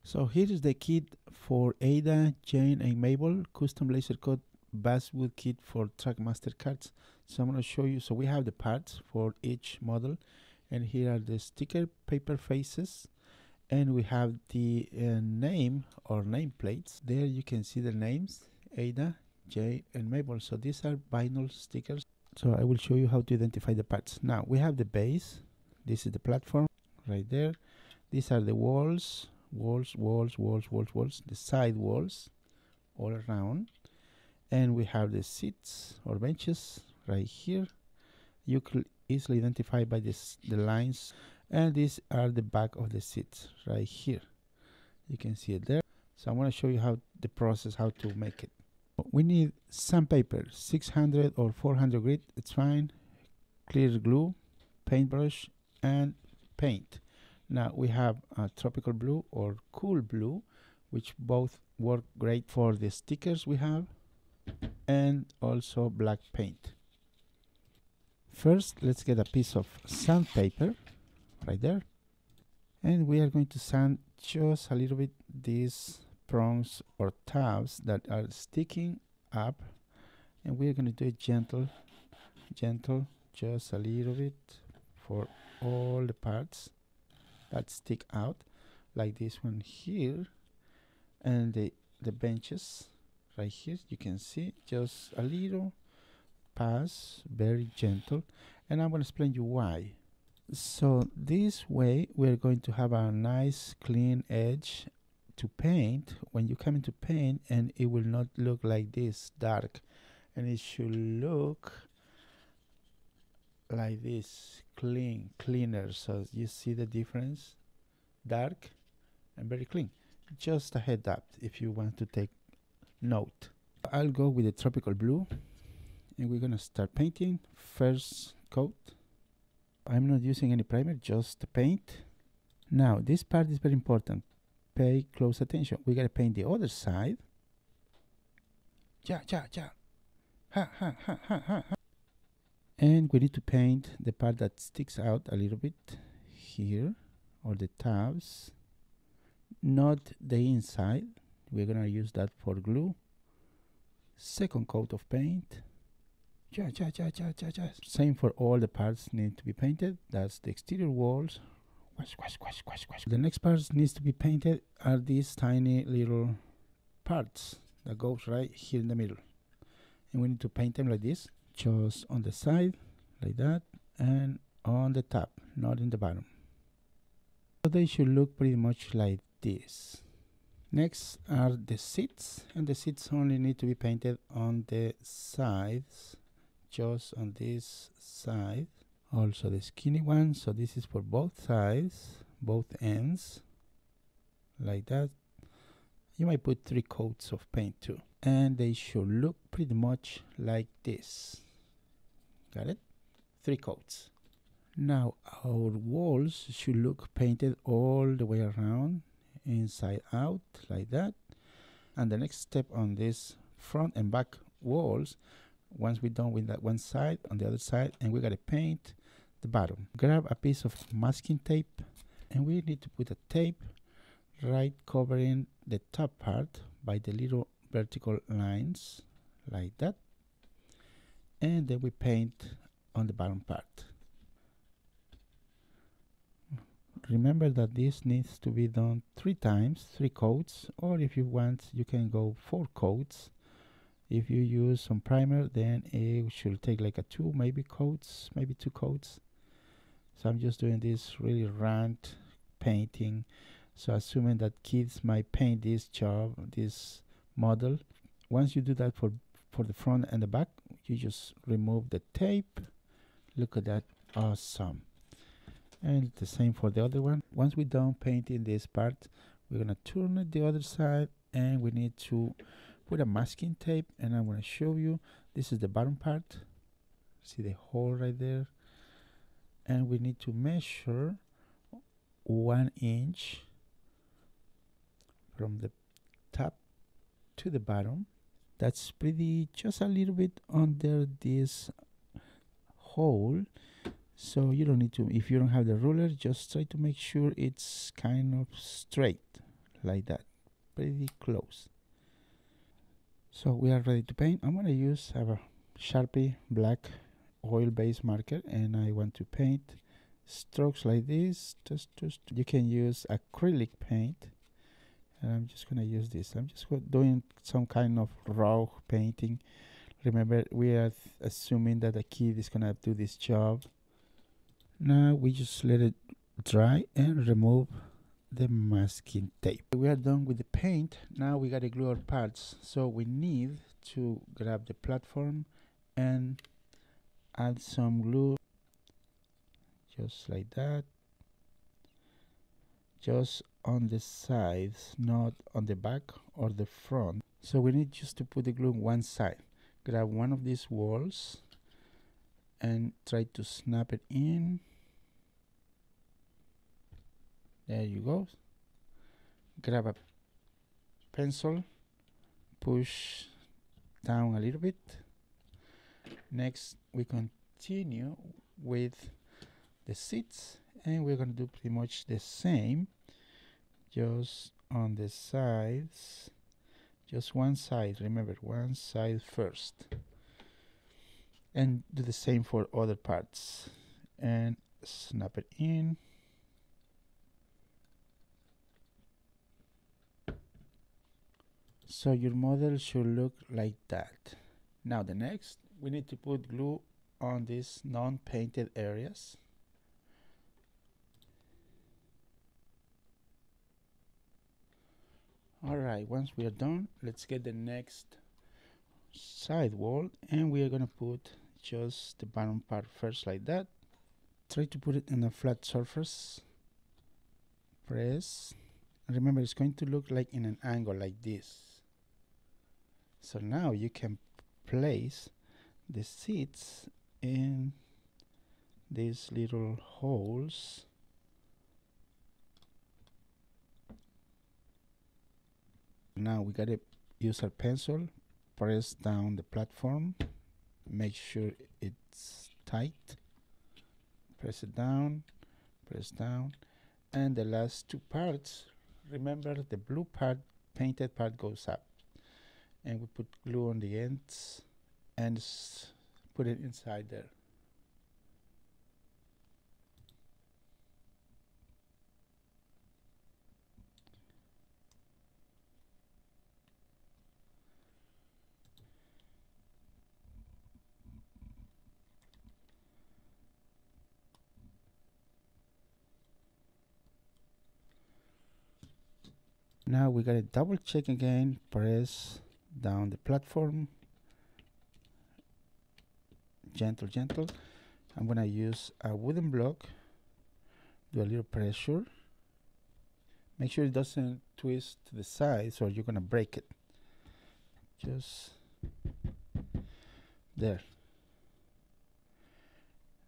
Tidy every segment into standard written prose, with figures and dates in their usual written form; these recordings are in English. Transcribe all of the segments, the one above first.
So here is the kit for Ada, Jane, and Mabel, custom laser cut basswood kit for Trackmaster cards. So I'm going to show you. So we have the parts for each model, and here are the sticker paper faces, and we have the name or nameplates. There you can see the names, Ada, Jane, and Mabel. So these are vinyl stickers. So I will show you how to identify the parts. Now we have the base. This is the platform right there. These are the walls, the side walls all around, and we have the seats or benches right here. You could easily identify by the lines, and these are the back of the seats right here. You can see it there. So I'm going to show you how the process, how to make it. We need sandpaper, 600 or 400 grit, it's fine, clear glue, paintbrush, and paint. Now we have tropical blue or cool blue, which both work great for the stickers we have, and also black paint. First, let's get a piece of sandpaper right there, and we are going to sand just a little bit these prongs or tabs that are sticking up, and we're going to do it gentle, just a little bit for all the parts that stick out, like this one here, and the benches right here. You can see just a little pass, very gentle, and I'm going to explain you why. So this way we're going to have a nice clean edge to paint when you come into paint, and it will not look like this dark, and it should look like this, cleaner. So you see the difference, dark and very clean. Just a head up if you want to take note. I'll go with the tropical blue, and we're gonna start painting. First coat, I'm not using any primer, just the paint. Now this part is very important, pay close attention. We gotta paint the other side. Ja. Ha ha ha ha ha. And we need to paint the part that sticks out a little bit here, or the tabs, not the inside. We're gonna use that for glue. Second coat of paint. Ja. Same for all the parts need to be painted. That's the exterior walls. Wash. The next parts needs to be painted are these tiny little parts that goes right here in the middle, and we need to paint them like this, just on the side like that, and on the top, not in the bottom. So they should look pretty much like this. Next are the seats, and the seats only need to be painted on the sides, just on this side. Also the skinny one, so this is for both sides, both ends, like that. You might put 3 coats of paint too, and they should look pretty much like this. Got it? 3 coats. Now our walls should look painted all the way around, inside out, like that. And the next step on this front and back walls, once we're done with that one side, on the other side, and we gotta paint the bottom. Grab a piece of masking tape, and we need to put a tape right covering the top part by the little vertical lines, like that, and then we paint on the bottom part. Remember that this needs to be done 3 times, 3 coats, or if you want you can go 4 coats. If you use some primer, then it should take like a 2 maybe coats, maybe 2 coats. So I'm just doing this really round painting, so assuming that kids might paint this job, this model. Once you do that for the front and the back, you just remove the tape. Look at that, awesome. And the same for the other one. Once we're done painting this part, we're gonna turn it the other side, and we need to put a masking tape, and I'm gonna show you. This is the bottom part. See the hole right there, and we need to measure 1 inch from the top to the bottom. That's pretty, just a little bit under this hole. So you don't need to, if you don't have the ruler, just try to make sure it's kind of straight, like that, pretty close. So we are ready to paint. I'm going to use a Sharpie black oil-based marker, and I want to paint strokes like this. Just you can use acrylic paint, and I'm just going to use this. I'm just doing some kind of raw painting. Remember, we are assuming that the kid is going to do this job. Now we just let it dry and remove the masking tape. We are done with the paint. Now we got to glue our parts. So we need to grab the platform and add some glue, just like that, just on the sides, not on the back or the front. So we need just to put the glue on one side. Grab one of these walls and try to snap it in. There you go. Grab a pencil, push down a little bit. Next, we continue with the seats, and we're going to do pretty much the same, just on the sides, just one side. Remember, one side first, and do the same for other parts, and snap it in. So your model should look like that. Now the next, we need to put glue on these non-painted areas. Alright, once we are done, let's get the next side wall, and we are going to put just the bottom part first, like that. Try to put it in a flat surface. Press. Remember, it's going to look like in an angle like this. So now you can place the seats in these little holes. Now we gotta use our pencil, press down the platform, make sure it's tight, press it down, press down, and the last two parts, remember the blue part, painted part goes up, and we put glue on the ends and put it inside there. Now we gotta double check again, press down the platform, gentle. I'm gonna use a wooden block, do a little pressure, make sure it doesn't twist to the sides or you're gonna break it. Just there.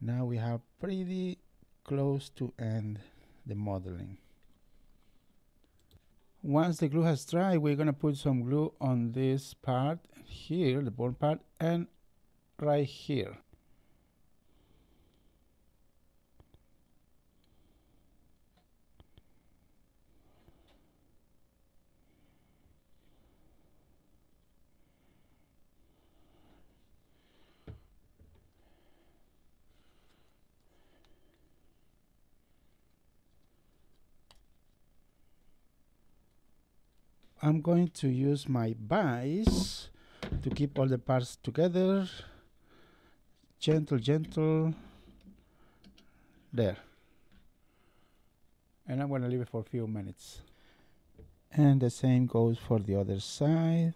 Now we have pretty close to end the modeling. Once the glue has dried, we're going to put some glue on this part here, the bottom part, and right here. I'm going to use my vise to keep all the parts together. Gentle. There. And I'm going to leave it for a few minutes. And the same goes for the other side.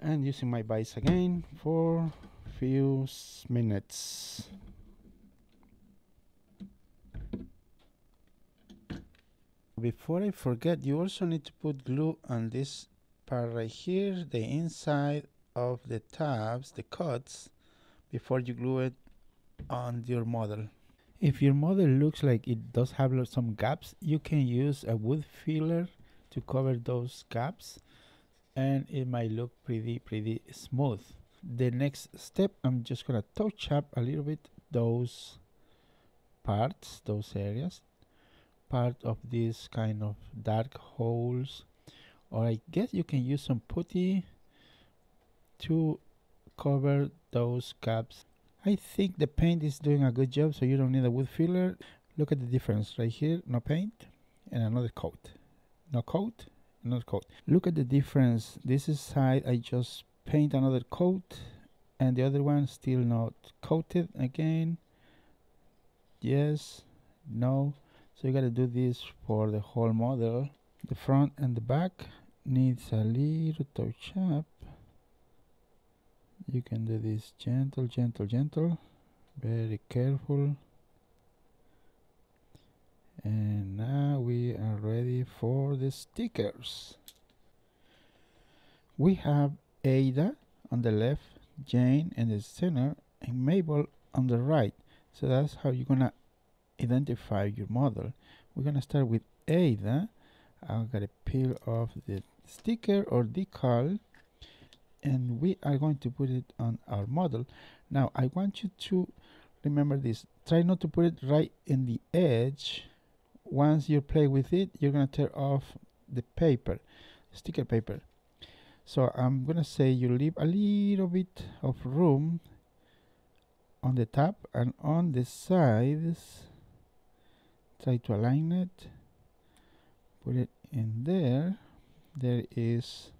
And using my vise again for a few minutes. Before I forget, you also need to put glue on this part right here, the inside of the tabs, the cuts, before you glue it on your model. If your model looks like it does have some gaps, you can use a wood filler to cover those gaps, and it might look pretty smooth. The next step, I'm just gonna touch up a little bit those parts, those areas, part of these kind of dark holes, or I guess you can use some putty to cover those gaps. I think the paint is doing a good job, so you don't need a wood filler. Look at the difference right here, no paint, and another coat. No coat, another coat. Look at the difference. This is side I just paint another coat, and the other one still not coated again. Yes, no. So you gotta do this for the whole model. The front and the back needs a little touch up. You can do this gentle, very careful. And now we are ready for the stickers. We have Ada on the left, Jane in the center, and Mabel on the right. So that's how you're gonna identify your model. We're gonna start with Ada. I'm gonna peel off the sticker or decal, and we are going to put it on our model. Now I want you to remember this. Try not to put it right in the edge. Once you play with it, you're gonna tear off the paper, sticker paper. So I'm gonna say you leave a little bit of room on the top and on the sides. Try to align it, put it in there. There is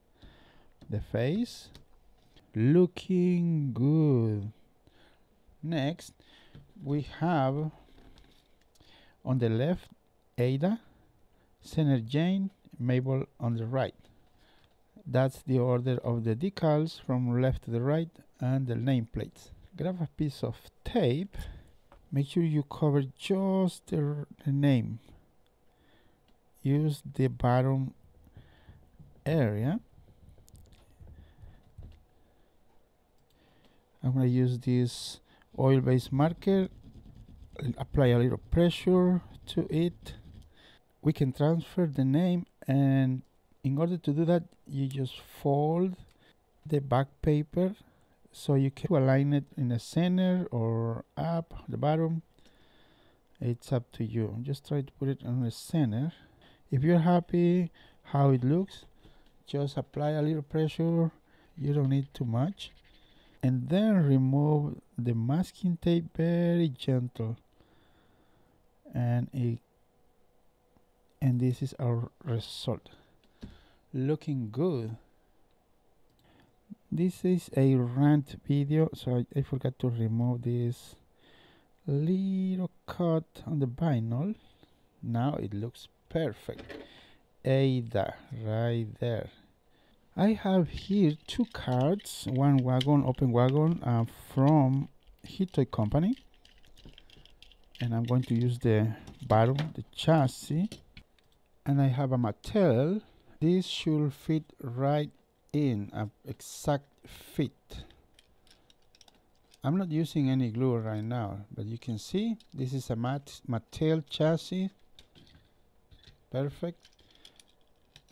the face, looking good. Next we have on the left Ada, center Jane, Mabel on the right. That's the order of the decals from left to the right, and the nameplates. Grab a piece of tape, make sure you cover just the name. Use the bottom area. I'm going to use this oil-based marker, apply a little pressure to it. We can transfer the name, and in order to do that, you just fold the back paper so you can align it in the center or up the bottom. It's up to you. Just try to put it on the center. If you're happy how it looks, just apply a little pressure. You don't need too much. And then remove the masking tape very gentle. And this is our result. Looking good. This is a rant video, so I forgot to remove this little cut on the vinyl. Now it looks perfect. Ada right there. I have here two cards, one wagon, open wagon, from Hit Toy Company, and I'm going to use the bottom, the chassis, and I have a Mattel. This should fit right in, an exact fit. I'm not using any glue right now, but you can see this is a Mattel chassis. Perfect.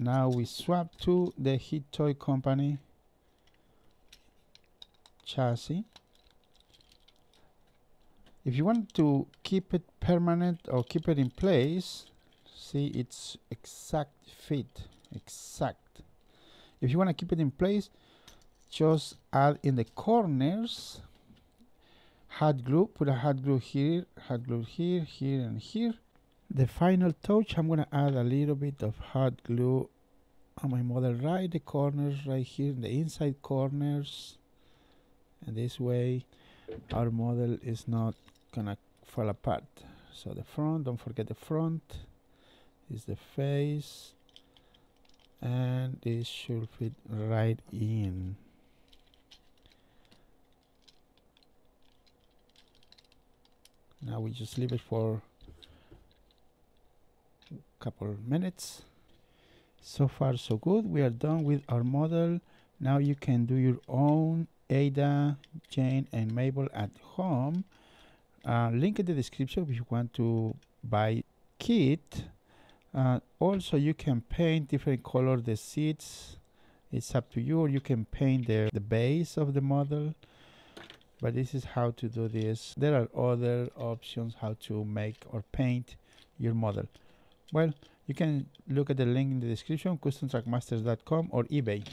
Now we swap to the Hit Toy Company chassis. If you want to keep it permanent or keep it in place, see, it's exact fit, exact. If you want to keep it in place, just add in the corners hot glue. Put a hot glue here, here, and here. The final touch, I'm going to add a little bit of hot glue on my model, right the corners, right here, the inside corners. And this way, our model is not going to fall apart. So the front, don't forget the front, is the face. And this should fit right in. Now we just leave it for couple minutes. So far so good. We are done with our model. Now you can do your own Ada, Jane, and Mabel at home. Link in the description if you want to buy kit. Also, you can paint different color the seats. It's up to you, or you can paint the base of the model. But this is how to do this. There are other options how to make or paint your model. Well, you can look at the link in the description, customtrackmasters.com or eBay.